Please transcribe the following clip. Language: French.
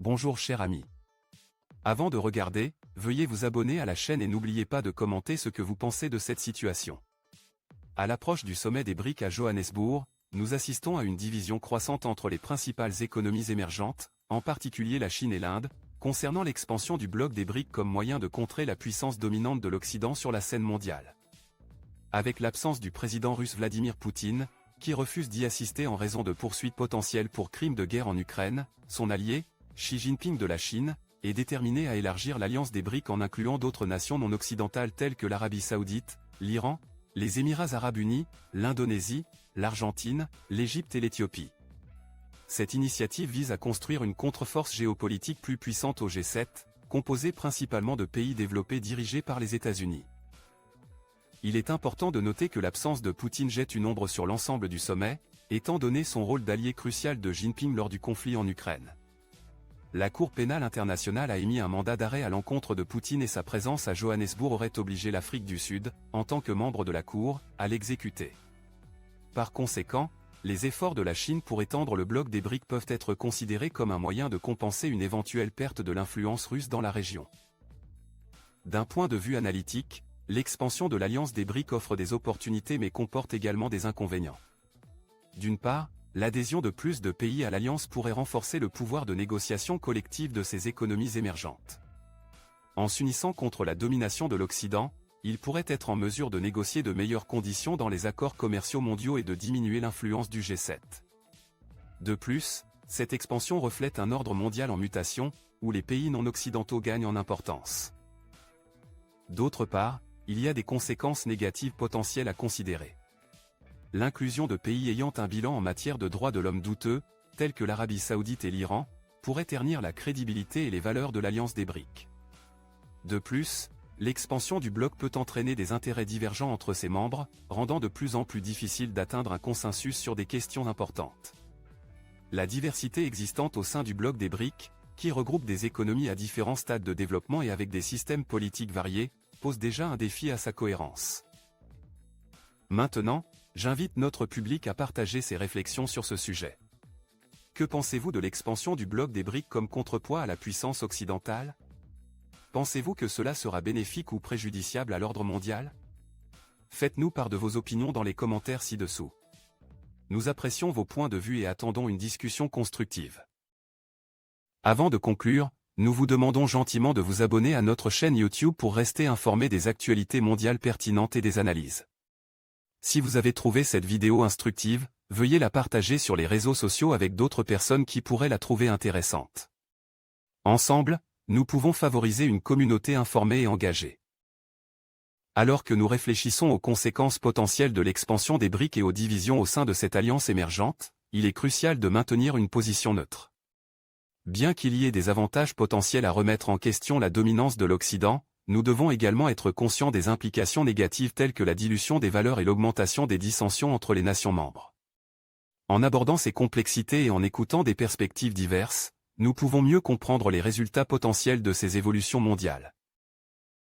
Bonjour cher ami. Avant de regarder, veuillez vous abonner à la chaîne et n'oubliez pas de commenter ce que vous pensez de cette situation. À l'approche du sommet des BRIC à Johannesburg, nous assistons à une division croissante entre les principales économies émergentes, en particulier la Chine et l'Inde, concernant l'expansion du bloc des BRIC comme moyen de contrer la puissance dominante de l'Occident sur la scène mondiale. Avec l'absence du président russe Vladimir Poutine, qui refuse d'y assister en raison de poursuites potentielles pour crimes de guerre en Ukraine, son allié, Xi Jinping de la Chine, est déterminé à élargir l'alliance des BRIC en incluant d'autres nations non occidentales telles que l'Arabie Saoudite, l'Iran, les Émirats Arabes Unis, l'Indonésie, l'Argentine, l'Égypte et l'Éthiopie. Cette initiative vise à construire une contre-force géopolitique plus puissante au G7, composée principalement de pays développés dirigés par les États-Unis. Il est important de noter que l'absence de Poutine jette une ombre sur l'ensemble du sommet, étant donné son rôle d'allié crucial de Jinping lors du conflit en Ukraine. La Cour pénale internationale a émis un mandat d'arrêt à l'encontre de Poutine et sa présence à Johannesburg aurait obligé l'Afrique du Sud, en tant que membre de la Cour, à l'exécuter. Par conséquent, les efforts de la Chine pour étendre le bloc des BRIC peuvent être considérés comme un moyen de compenser une éventuelle perte de l'influence russe dans la région. D'un point de vue analytique, l'expansion de l'alliance des BRIC offre des opportunités mais comporte également des inconvénients. D'une part, l'adhésion de plus de pays à l'alliance pourrait renforcer le pouvoir de négociation collective de ces économies émergentes. En s'unissant contre la domination de l'Occident, ils pourraient être en mesure de négocier de meilleures conditions dans les accords commerciaux mondiaux et de diminuer l'influence du G7. De plus, cette expansion reflète un ordre mondial en mutation, où les pays non occidentaux gagnent en importance. D'autre part, il y a des conséquences négatives potentielles à considérer. L'inclusion de pays ayant un bilan en matière de droits de l'homme douteux, tels que l'Arabie Saoudite et l'Iran, pourrait ternir la crédibilité et les valeurs de l'alliance des BRIC. De plus, l'expansion du bloc peut entraîner des intérêts divergents entre ses membres, rendant de plus en plus difficile d'atteindre un consensus sur des questions importantes. La diversité existante au sein du bloc des BRIC, qui regroupe des économies à différents stades de développement et avec des systèmes politiques variés, pose déjà un défi à sa cohérence. Maintenant, j'invite notre public à partager ses réflexions sur ce sujet. Que pensez-vous de l'expansion du bloc des BRIC comme contrepoids à la puissance occidentale? Pensez-vous que cela sera bénéfique ou préjudiciable à l'ordre mondial? Faites-nous part de vos opinions dans les commentaires ci-dessous. Nous apprécions vos points de vue et attendons une discussion constructive. Avant de conclure, nous vous demandons gentiment de vous abonner à notre chaîne YouTube pour rester informé des actualités mondiales pertinentes et des analyses. Si vous avez trouvé cette vidéo instructive, veuillez la partager sur les réseaux sociaux avec d'autres personnes qui pourraient la trouver intéressante. Ensemble, nous pouvons favoriser une communauté informée et engagée. Alors que nous réfléchissons aux conséquences potentielles de l'expansion des BRIC et aux divisions au sein de cette alliance émergente, il est crucial de maintenir une position neutre. Bien qu'il y ait des avantages potentiels à remettre en question la dominance de l'Occident, nous devons également être conscients des implications négatives telles que la dilution des valeurs et l'augmentation des dissensions entre les nations membres. En abordant ces complexités et en écoutant des perspectives diverses, nous pouvons mieux comprendre les résultats potentiels de ces évolutions mondiales.